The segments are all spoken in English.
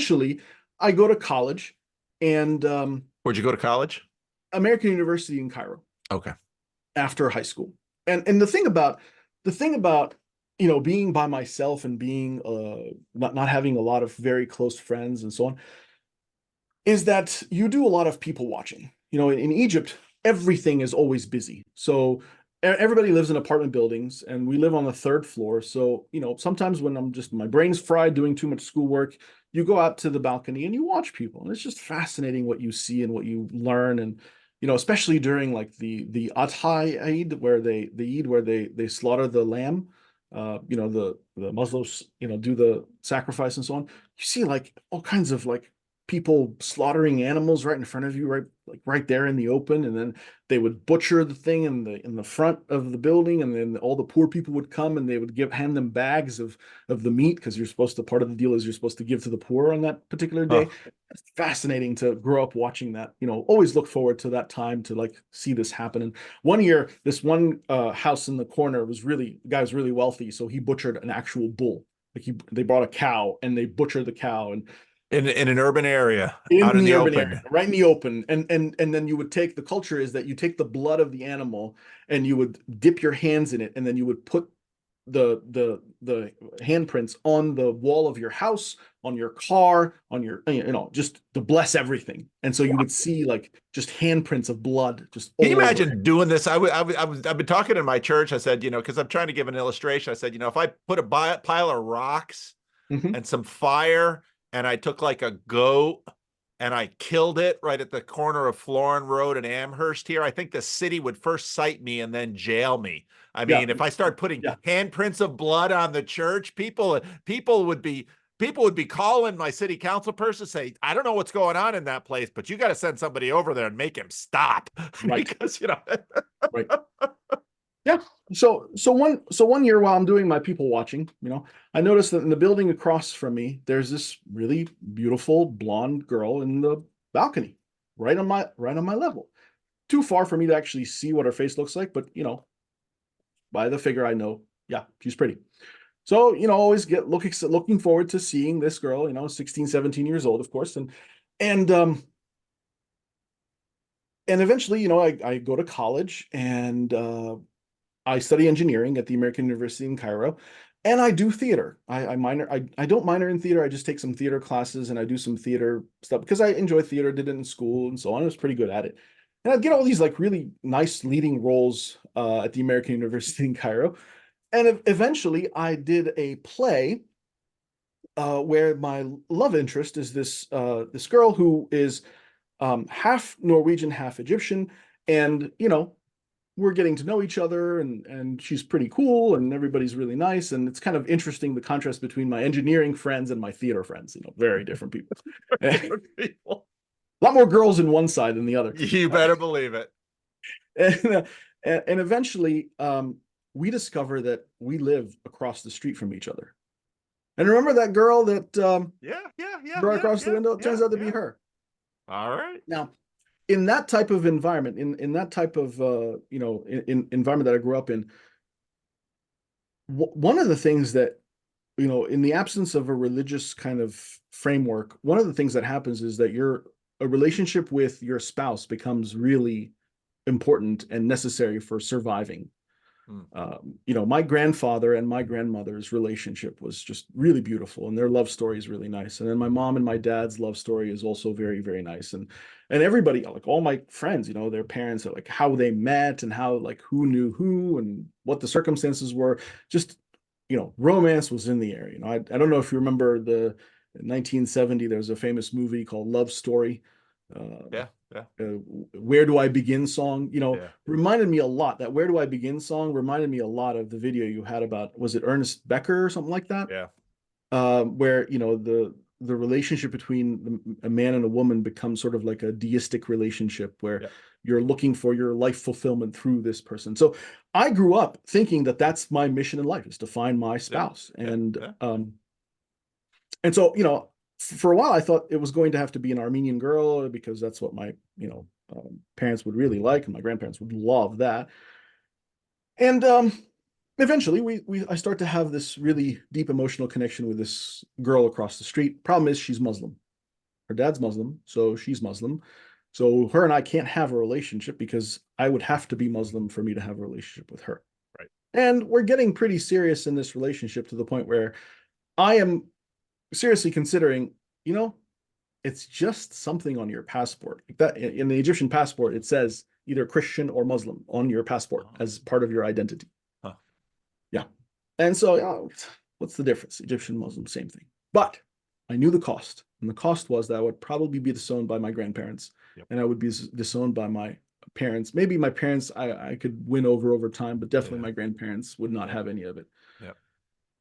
eventually I go to college and Where'd you go to college? American University in Cairo Okay. after high school. And the thing about being by myself and being not having a lot of very close friends and so on is that you do a lot of people watching. In Egypt, everything is always busy. So everybody lives in apartment buildings, and we live on the third floor. So, sometimes when my brain's fried doing too much schoolwork, you go out to the balcony and you watch people. And it's just fascinating what you see and what you learn. And, especially during like the Adha Eid, where they slaughter the lamb. The Muslims, do the sacrifice and so on. You see like all kinds of like people slaughtering animals right in front of you, right there in the open, and then they would butcher the thing in the front of the building, and then all the poor people would come and they would hand them bags of the meat, because part of the deal is you're supposed to give to the poor on that particular day. Huh. It's fascinating to grow up watching that. Always look forward to that time to like see this happen. And one year, this one house in the corner the guy was really wealthy, so he butchered an actual bull. Like they brought a cow and they butchered the cow, and In an urban area, in out in the the urban area, open. right in the open. And then you would take the culture is that you take the blood of the animal and you would dip your hands in it, and then you would put the handprints on the wall of your house, on your car, on your just to bless everything. And so you Wow. would see like just handprints of blood just Can you all over. imagine doing this? I've been talking in my church. I said, because I'm trying to give an illustration. I said, if I put a pile of rocks Mhm. and some fire, and I took like a goat and I killed it right at the corner of Florin Road and Amherst here, I think the city would first cite me and then jail me. I Yeah, mean, if I start putting yeah, handprints of blood on the church, people would be calling my city council person, say, I don't know what's going on in that place, but you got to send somebody over there and make him stop. right, Because right. Yeah. So one year while I'm doing my people watching, I noticed that in the building across from me, there's this really beautiful blonde girl in the balcony, right on my level. Too far for me to actually see what her face looks like, but by the figure I know, yeah, she's pretty. So, always get looking forward to seeing this girl, 16, 17 years old, of course. And and eventually, I go to college, and I study engineering at the American University in Cairo, and I do theater. I don't minor in theater. I just take some theater classes and I do some theater stuff because I enjoy theater, did it in school and so on. I was pretty good at it. And I'd get all these like really nice leading roles at the American University in Cairo. And eventually I did a play where my love interest is this girl who is half Norwegian, half Egyptian. And, we're getting to know each other, and she's pretty cool and everybody's really nice. And it's kind of interesting the contrast between my engineering friends and my theater friends, very different people. A different people. lot more girls in one side than the other. You better believe it. And, and eventually we discover that we live across the street from each other. And remember that girl that Yeah, yeah, yeah, right yeah, across the yeah, window? It yeah, turns out to be yeah. her. All right. Now, in that type of environment, in that type of environment that I grew up in, one of the things that, in the absence of a religious kind of framework, one of the things that happens is that a relationship with your spouse becomes really important and necessary for surviving. Hmm. My grandfather and my grandmother's relationship was just really beautiful, and their love story is really nice. And then my mom and my dad's love story is also very, very nice. And everybody, like all my friends, their parents are like how they met and how like who knew who and what the circumstances were. Just, romance was in the air. I don't know if you remember the 1970, there was a famous movie called Love Story. Uh, Yeah, yeah, Where Do I Begin song, yeah. reminded me a lot. That Where Do I Begin song reminded me a lot of the video you had about, was it Ernest Becker or something like that? Yeah. Where, the relationship between a man and a woman becomes sort of like a deistic relationship where Yeah. you're looking for your life fulfillment through this person. So I grew up thinking that that's my mission in life, is to find my Yeah. spouse. Yeah. And Yeah. so, for a while I thought it was going to have to be an Armenian girl because that's what my, parents would really like, and my grandparents would love that. And eventually I start to have this really deep emotional connection with this girl across the street. Problem is she's Muslim. Her dad's Muslim, so she's Muslim. So her and I can't have a relationship because I would have to be Muslim for me to have a relationship with her. Right. And we're getting pretty serious in this relationship to the point where I am seriously considering, you know, it's just something on your passport. Like that in the Egyptian passport, it says either Christian or Muslim on your passport as part of your identity. Huh. Yeah. And so, what's the difference? Egyptian, Muslim, same thing. But I knew the cost. And the cost was that I would probably be disowned by my grandparents. Yep. And I would be disowned by my parents. Maybe my parents I could win over time, but definitely my grandparents would not have any of it. Yeah.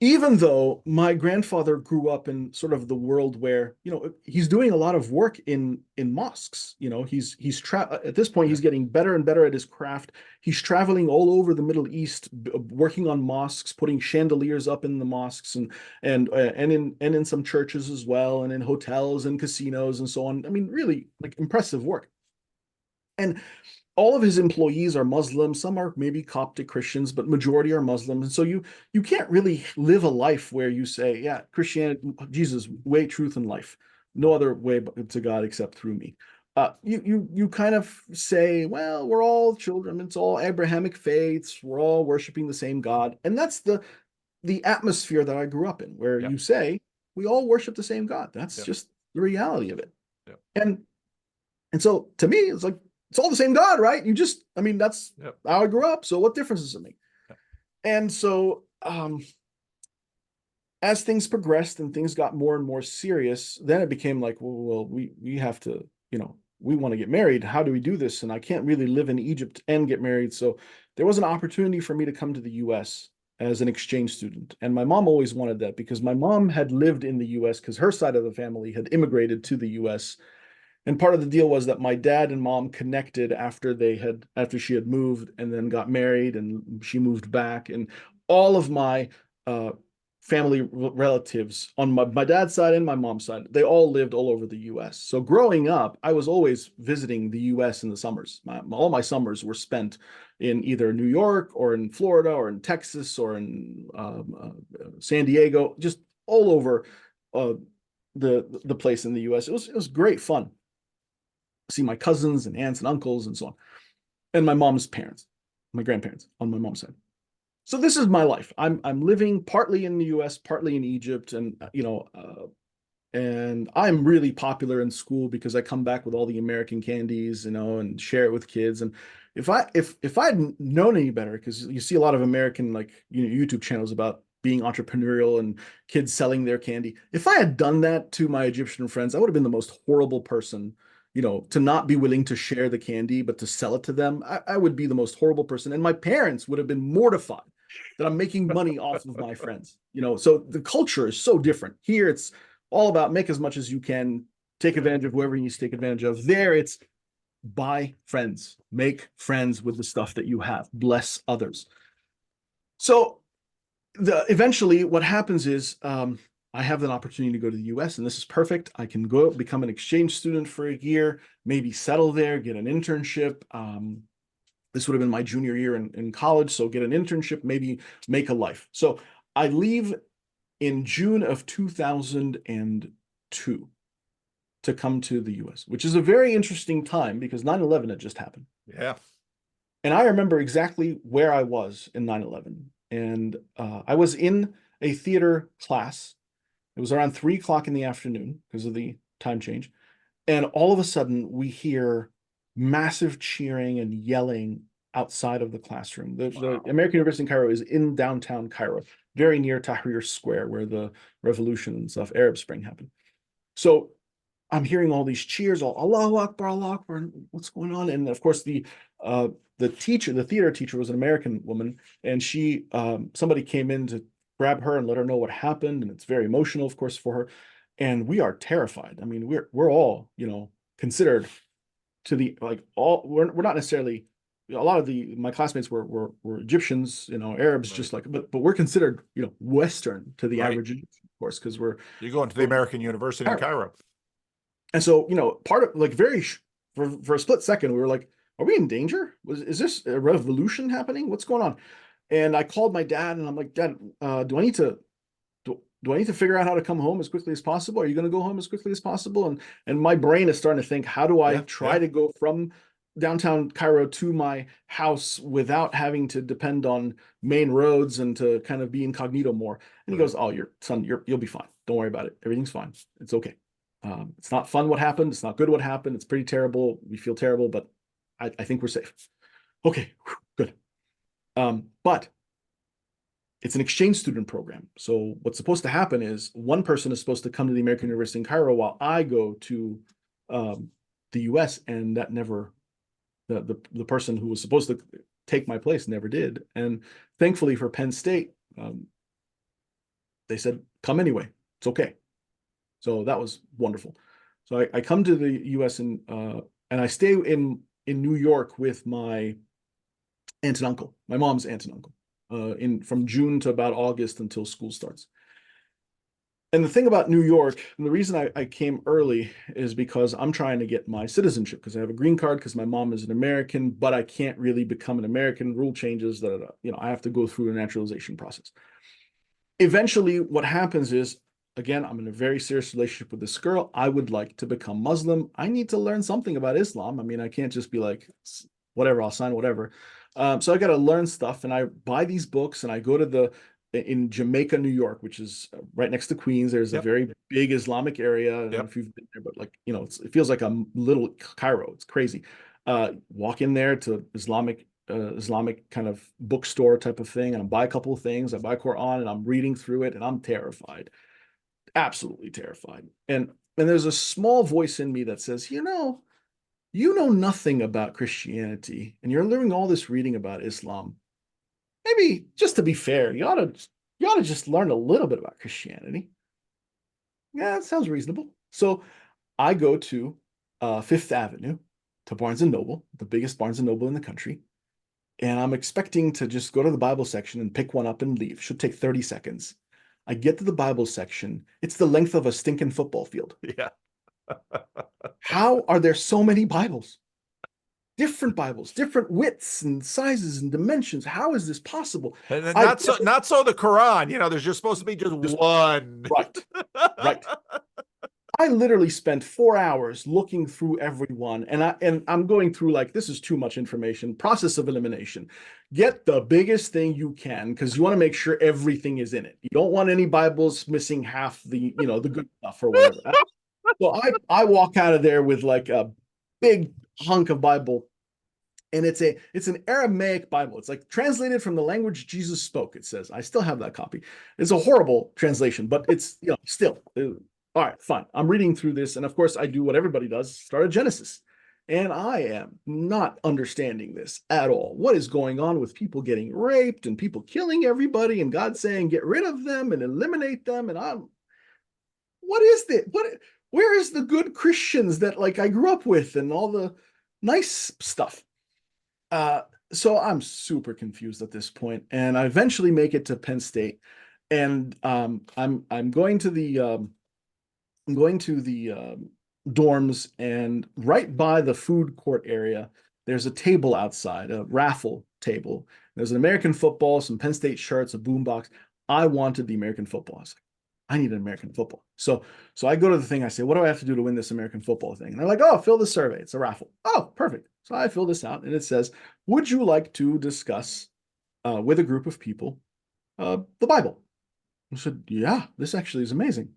Even though my grandfather grew up in sort of the world where, he's doing a lot of work in mosques. At this point, he's getting better and better at his craft. He's traveling all over the Middle East, working on mosques, putting chandeliers up in the mosques and in some churches as well, and in hotels and casinos and so on. I mean, really like impressive work. And all of his employees are Muslim. Some are maybe Coptic Christians, but majority are Muslims. And so you can't really live a life where you say, yeah, Christianity, Jesus, way, truth, and life. No other way to God except through me. You kind of say, well, we're all children. It's all Abrahamic faiths. We're all worshiping the same God. And that's the atmosphere that I grew up in, where you say, we all worship the same God. That's just the reality of it. And so to me, it's like, it's all the same God, right? That's how I grew up. So what difference does it make? And so as things progressed and things got more and more serious, then it became like, well, we have to, we want to get married. How do we do this? And I can't really live in Egypt and get married. So there was an opportunity for me to come to the US as an exchange student. And my mom always wanted that because my mom had lived in the US because her side of the family had immigrated to the US. And part of the deal was that my dad and mom connected after she had moved and then got married and she moved back. And all of my family relatives on my dad's side and my mom's side, they all lived all over the US. So growing up, I was always visiting the US in the summers. All my summers were spent in either New York or in Florida or in Texas or in San Diego, just all over the place in the US. It was great fun. See my cousins and aunts and uncles and so on, and my mom's parents, my grandparents on my mom's side. So this is my life. I'm living partly in the U.S., partly in Egypt, and and I'm really popular in school because I come back with all the American candies, and share it with kids. And if I'd known any better, because you see a lot of American YouTube channels about being entrepreneurial and kids selling their candy. If I had done that to my Egyptian friends, I would have been the most horrible person. To not be willing to share the candy, but to sell it to them, I would be the most horrible person. And my parents would have been mortified that I'm making money off of my friends. So the culture is so different. Here, it's all about make as much as you can, take advantage of whoever you need to take advantage of. There, it's buy friends, make friends with the stuff that you have, bless others. So eventually what happens is, I have an opportunity to go to the US, and this is perfect. I can go become an exchange student for a year, maybe settle there, get an internship. This would have been my junior year in college. So get an internship, maybe make a life. So I leave in June of 2002 to come to the US, which is a very interesting time because 9/11 had just happened. Yeah. And I remember exactly where I was in 9/11. And I was in a theater class. It was around 3 o'clock in the afternoon because of the time change. And all of a sudden we hear massive cheering and yelling outside of the classroom. The American University in Cairo is in downtown Cairo, very near Tahrir Square, where the revolution and stuff, Arab Spring happened. So I'm hearing all these cheers, all Allahu Akbar, what's going on? And of course the theater teacher was an American woman, and somebody came in to grab her and let her know what happened. And it's very emotional, of course, for her. And we are terrified. I mean, we're all, considered to we're not necessarily, a lot of my classmates were Egyptians, Arabs, just but we're considered, Western to the average, of course, because you're going to the American University in Cairo. And so, part of for a split second, we were like, are we in danger? Is this a revolution happening? What's going on? And I called my dad and I'm like, Dad, do I need to figure out how to come home as quickly as possible? Are you going to go home as quickly as possible? And my brain is starting to think, how do I Yeah, try yeah, to go from downtown Cairo to my house without having to depend on main roads and to kind of be incognito more? And he right. goes, "Oh, your son, you'll be fine. Don't worry about it. Everything's fine. It's okay. It's not fun what happened. It's not good what happened. It's pretty terrible. We feel terrible, but I think we're safe." Okay, good. But it's an exchange student program. So what's supposed to happen is one person is supposed to come to the American University in Cairo while I go to um, the US, and that never the person who was supposed to take my place never did. And thankfully for Penn State, they said, come anyway. It's okay. So that was wonderful. So I come to the US and I stay in New York with my aunt and uncle, my mom's aunt and uncle, in from June to about August until school starts. And the thing about New York, and the reason I came early is because I'm trying to get my citizenship because I have a green card because my mom is an American, but I can't really become an American. Rule changes that I have to go through a naturalization process. Eventually, what happens is, again, I'm in a very serious relationship with this girl. I would like to become Muslim. I need to learn something about Islam. I mean, I can't just be like, whatever, I'll sign whatever. So I got to learn stuff, and I buy these books, and I go to in Jamaica, New York, which is right next to Queens. There's a Yep, very big Islamic area. I don't know yep. if you've been there, but like, it feels like a little Cairo. It's crazy. Walk in there to Islamic kind of bookstore type of thing, and I buy a couple of things. I buy Quran, and I'm reading through it, and I'm terrified, absolutely terrified. And there's a small voice in me that says, you know nothing about Christianity, and you're learning all this reading about Islam. Maybe just to be fair, you ought to just learn a little bit about Christianity. Yeah, that sounds reasonable. So I go to Fifth Avenue to Barnes and Noble, the biggest Barnes and Noble in the country, and I'm expecting to just go to the Bible section and pick one up and leave. Should take 30 seconds. I get to the Bible section. It's the length of a stinking football field. Yeah. How are there so many Bibles? Different Bibles, different widths and sizes and dimensions. How is this possible? And then I not so the Quran, there's just supposed to be just just one. right, right. I literally spent 4 hours looking through everyone, and I'm going through like this is too much information. Process of elimination. Get the biggest thing you can because you want to make sure everything is in it. You don't want any Bibles missing half the good stuff or whatever. So I walk out of there with like a big hunk of Bible, and it's an Aramaic Bible. It's like translated from the language Jesus spoke. It says I still have that copy. It's a horrible translation, but it's still all right. Fine. I'm reading through this, and of course I do what everybody does: start at Genesis. And I am not understanding this at all. What is going on with people getting raped and people killing everybody, and God saying get rid of them and eliminate them? And what is this? Where is the good Christians that like I grew up with and all the nice stuff? Uh, so I'm super confused at this point, and I eventually make it to Penn State, and I'm going to the dorms, and right by the food court area, there's a table outside, a raffle table. There's an American football, some Penn State shirts, a boombox. I wanted the American football. I was like, I need an American football. So I go to the thing. I say, what do I have to do to win this American football thing? And they're like, oh, fill the survey. It's a raffle. Oh, perfect. So I fill this out, and it says, would you like to discuss with a group of people the Bible? I said, yeah, this actually is amazing.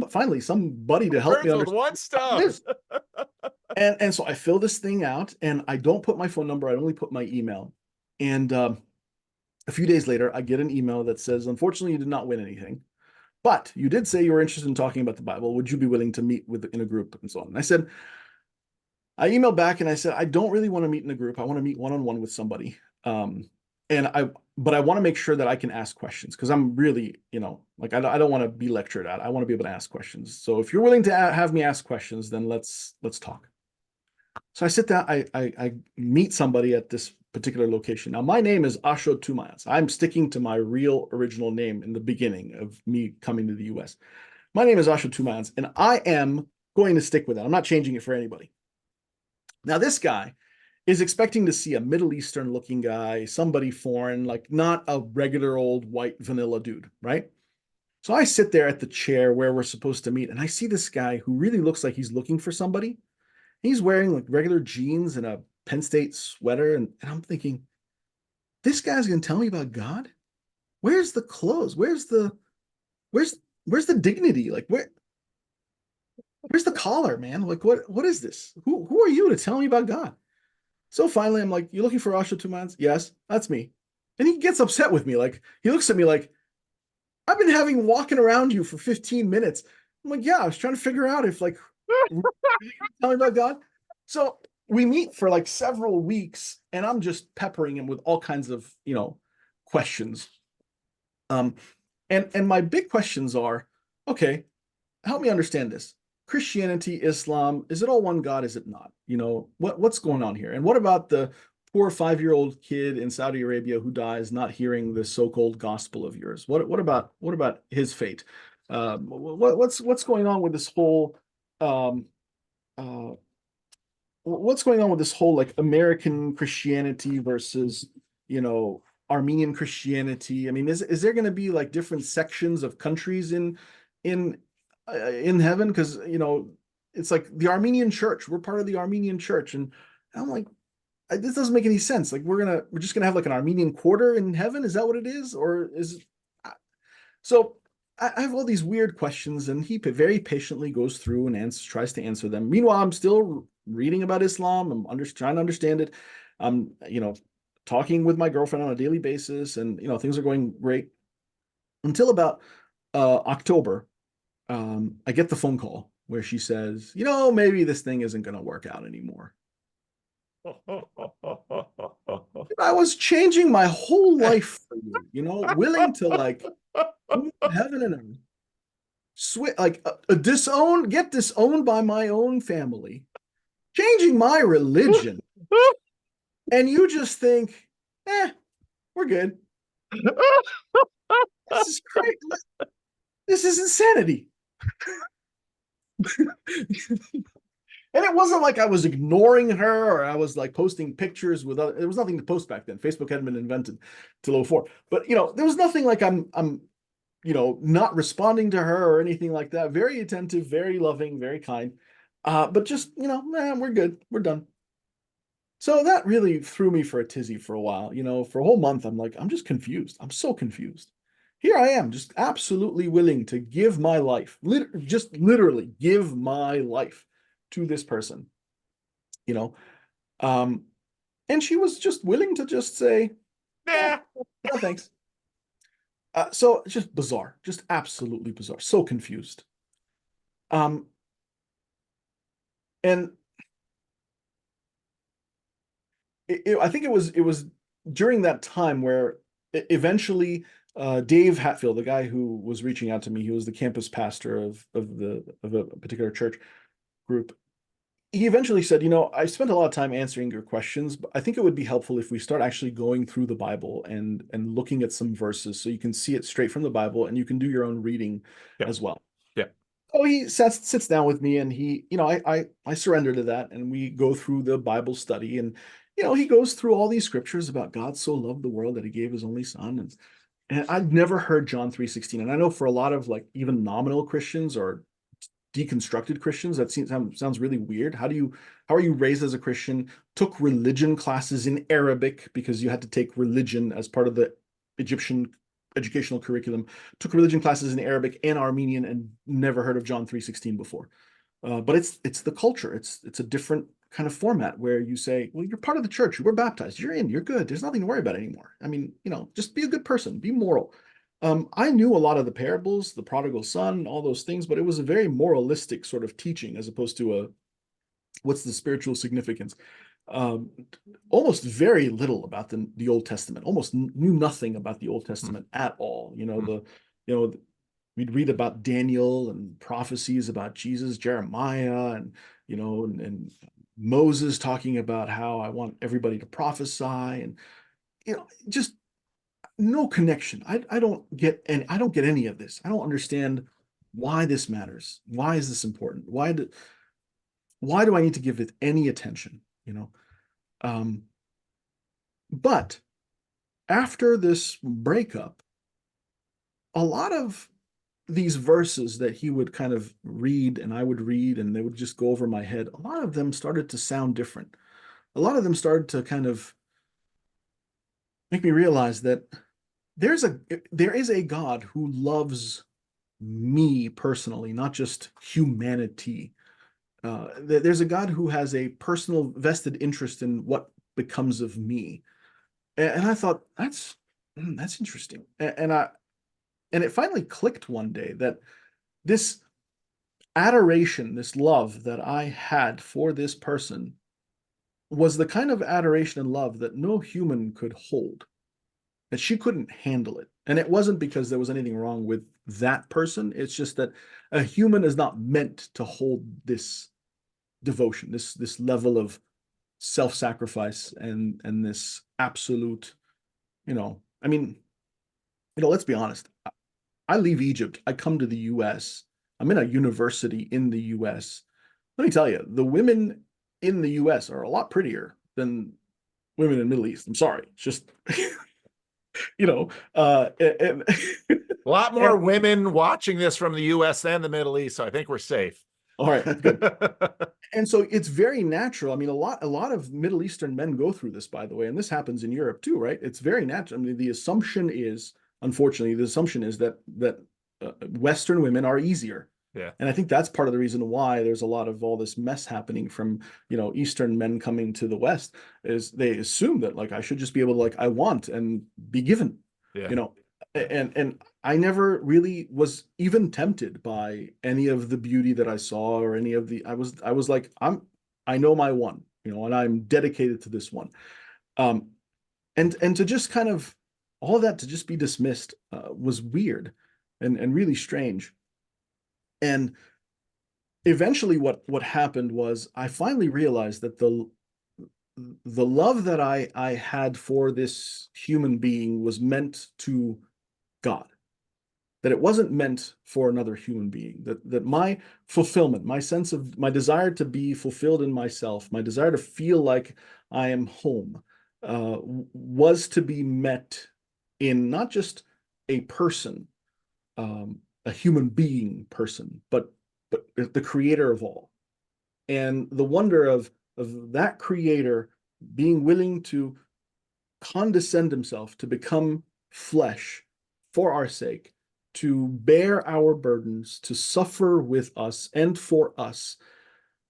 Finally somebody to help me Burns with understand one what it stone. is. And so I fill this thing out, and I don't put my phone number. I only put my email. And a few days later, I get an email that says, unfortunately, you did not win anything. But you did say you were interested in talking about the Bible. Would you be willing to meet in a group and so on? And I emailed back and I said, I don't really want to meet in a group. I want to meet one-on-one with somebody. But I want to make sure that I can ask questions because I'm really, like I don't want to be lectured at. I want to be able to ask questions. So if you're willing to have me ask questions, then let's talk. So I sit down, I meet somebody at this particular location. Now, my name is Asho Tumayans. I'm sticking to my real original name in the beginning of me coming to the US. My name is Asho Tumayans, and I am going to stick with that. I'm not changing it for anybody. Now, this guy is expecting to see a Middle Eastern looking guy, somebody foreign, like not a regular old white vanilla dude, right? So I sit there at the chair where we're supposed to meet, and I see this guy who really looks like he's looking for somebody. He's wearing like regular jeans and a Penn State sweater, and I'm thinking, this guy's gonna tell me about God? Where's the clothes? Where's where's the dignity? Like where's the collar, man? Like what is this? Who are you to tell me about God? So finally, I'm like, "You're looking for Asha Tumans?" Yes, that's me. And he gets upset with me. Like he looks at me like, "I've been having walking around you for 15 minutes." I'm like, "Yeah, I was trying to figure out if like really tell me about God." So we meet for like several weeks, and I'm just peppering him with all kinds of questions. Um, and my big questions are, okay, help me understand this. Christianity, Islam, is it all one God? Is it not? What's going on here? And what about the poor 5-year-old kid in Saudi Arabia who dies not hearing the so-called gospel of yours? What about his fate? What's going on with this whole um, uh, what's going on with this whole like American Christianity versus you know Armenian Christianity? I mean, is there going to be like different sections of countries in in heaven? Because it's like the Armenian Church. We're part of the Armenian Church, and I'm like, this doesn't make any sense. Like we're just gonna have like an Armenian quarter in heaven. Is that what it is, or is so? I have all these weird questions, and he very patiently goes through and tries to answer them. Meanwhile, I'm still reading about Islam. I'm trying to understand it. I'm, talking with my girlfriend on a daily basis, and things are going great until about October. I get the phone call where she says, maybe this thing isn't going to work out anymore. I was changing my whole life for you, willing to like heaven and earth like get disowned by my own family, changing my religion, and you just think, we're good. This is crazy. This is insanity. And it wasn't like I was ignoring her or I was like posting pictures with there was nothing to post back then. Facebook hadn't been invented till 04. But there was nothing like I'm not responding to her or anything like that. Very attentive, very loving, very kind. But just, we're good. We're done. So that really threw me for a tizzy for a while. For a whole month, I'm like, I'm just confused. I'm so confused. Here I am, just absolutely willing to give my life, just literally give my life to this person, you know. Um, and she was just willing to just say, Nah. no, thanks. So it's just bizarre, just absolutely bizarre. So confused. Um, and I think it was during that time where eventually Dave Hatfield, the guy who was reaching out to me, he was the campus pastor of a particular church group. He eventually said, I spent a lot of time answering your questions, but I think it would be helpful if we start actually going through the Bible and looking at some verses so you can see it straight from the Bible and you can do your own reading Yeah. as well. Yeah. So he sits down with me and he, I surrender to that and we go through the Bible study and, he goes through all these scriptures about God so loved the world that he gave his only son. And I've never heard John 3:16. And I know for a lot of like even nominal Christians or deconstructed Christians, that sounds really weird. How are you raised as a Christian? Took religion classes in Arabic because you had to take religion as part of the Egyptian educational curriculum. Took religion classes in Arabic and Armenian and never heard of John 3:16 before. But it's the culture. It's a different kind of format where you say, well, you're part of the church. You were baptized. You're in. You're good. There's nothing to worry about anymore. I mean, just be a good person. Be moral. I knew a lot of the parables, the prodigal son, all those things, but it was a very moralistic sort of teaching as opposed to what's the spiritual significance. Um, Almost very little about the Old Testament. Almost knew nothing about the Old Testament at all. You know, we'd read about Daniel and prophecies about Jesus, Jeremiah, and Moses talking about how I want everybody to prophesy, and just no connection. I don't get any of this. I don't understand why this matters. Why is this important? Why do I need to give it any attention? Um, but after this breakup, a lot of these verses that he would kind of read and I would read and they would just go over my head, a lot of them started to sound different. A lot of them started to kind of make me realize that there's a there is a God who loves me personally, not just humanity. There's a God who has a personal vested interest in what becomes of me. And I thought that's interesting. And it finally clicked one day that this adoration, this love that I had for this person was the kind of adoration and love that no human could hold, that she couldn't handle it. And it wasn't because there was anything wrong with that person. It's just that a human is not meant to hold this devotion, this level of self-sacrifice and this absolute, I mean, let's be honest. I leave Egypt, I come to the US. I'm in a university in the US. Let me tell you, the women in the US are a lot prettier than women in the Middle East. I'm sorry. It's just, and, A lot more and women watching this from the US than the Middle East, so I think we're safe. all right, good. And so it's very natural. I mean, a lot of Middle Eastern men go through this, by the way, and this happens in Europe too, right? It's very natural. I mean, the assumption is, unfortunately, the assumption is that Western women are easier. Yeah. And I think that's part of the reason why there's a lot of all this mess happening from, Eastern men coming to the West, is they assume that like I should just be able to like I want and be given, Yeah. you know. And I never really was even tempted by any of the beauty that I saw or any of the I was like I know my one, and I'm dedicated to this one. Um and to just kind of all of that to just be dismissed was weird and really strange. And eventually what happened was I finally realized that the love that I had for this human being was meant to God, that it wasn't meant for another human being, that my fulfillment, my sense of my desire to be fulfilled in myself, my desire to feel like I am home, was to be met in not just a person, a human being person, but the creator of all. And the wonder of that creator being willing to condescend himself to become flesh for our sake, to bear our burdens, to suffer with us and for us,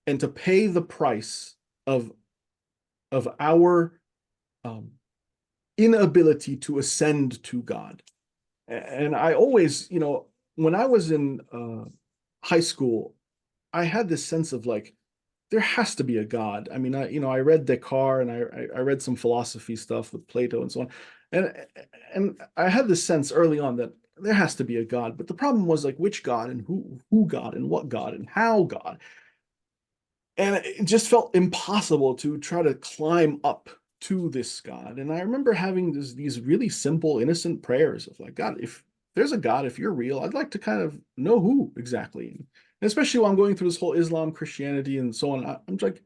and to pay the price of our um, inability to ascend to God. And I always, when I was in high school, I had this sense of like, there has to be a God. I mean, I read Descartes and I read some philosophy stuff with Plato and so on. And I had this sense early on that there has to be a God. But the problem was like which God and who God and what God and how God. And it just felt impossible to try to climb up to this God. And I remember having these really simple, innocent prayers of like, God, if there's a God, if you're real, I'd like to kind of know who exactly. And especially while I'm going through this whole Islam, Christianity, and so on, I'm like,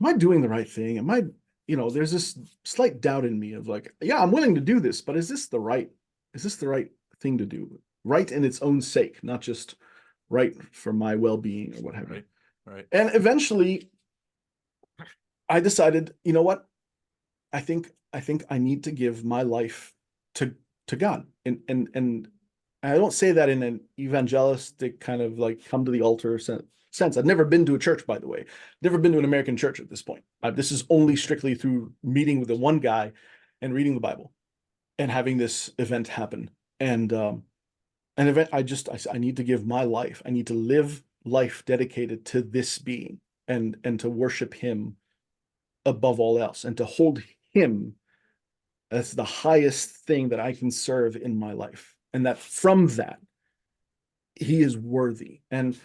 am I doing the right thing? Am I, there's this slight doubt in me of like, yeah, I'm willing to do this, but is this the right thing to do? Right in its own sake, not just right for my well-being or what have you. Right. Right. And eventually I decided, you know what? I think I need to give my life to God. And I don't say that in an evangelistic kind of like come to the altar sense. I've never been to a church, by the way. Never been to an American church at this point. This is only strictly through meeting with the one guy and reading the Bible and having this event happen. And an event I need to give my life. I need to live life dedicated to this being and to worship him above all else and to hold him as the highest thing that I can serve in my life. And that from that, he is worthy. And